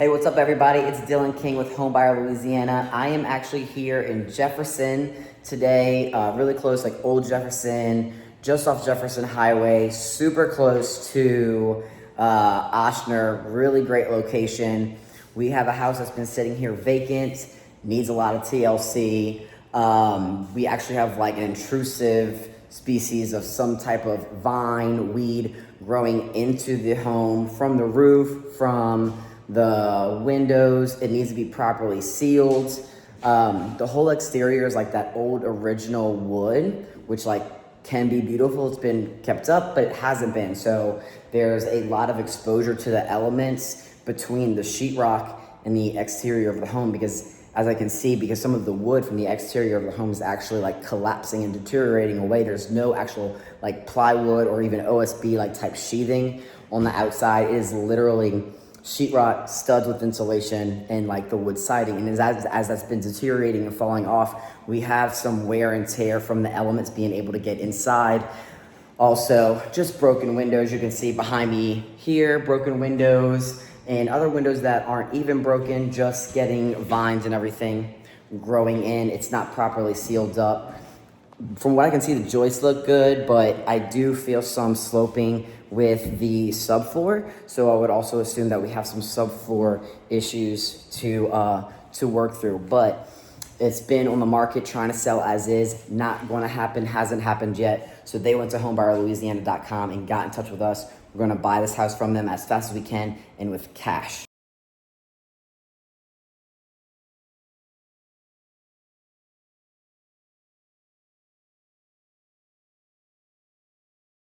Hey, what's up, everybody? It's Dillon King with Home Buyer Louisiana. I am actually here in Jefferson today, really close, like Old Jefferson, just off Jefferson Highway, super close to Oshner. Really great location. We have a house that's been sitting here vacant, needs a lot of TLC. We actually have like an intrusive species of some type of vine, weed growing into the home from the roof, from the windows. It needs to be properly sealed. The whole exterior is like that old original wood, which like can be beautiful. It's been kept up, but it hasn't been. So there's a lot of exposure to the elements between the sheetrock and the exterior of the home, because as I can see, because some of the wood from the exterior of the home is actually like collapsing and deteriorating away. There's no actual like plywood or even OSB like type sheathing on the outside. It is literally sheetrock, studs with insulation, and like the wood siding. And as that's been deteriorating and falling off, we have some wear and tear from the elements being able to get inside. Also, just broken windows. You can see behind me here, broken windows, and other windows that aren't even broken, just getting vines and everything growing in. It's not properly sealed up. From what I can see, the joists look good, but I do feel some sloping with the subfloor. So I would also assume that we have some subfloor issues to work through. But it's been on the market trying to sell as is. Not going to happen, hasn't happened yet. So they went to homebuyerlouisiana.com and got in touch with us. We're going to buy this house from them as fast as we can and with cash.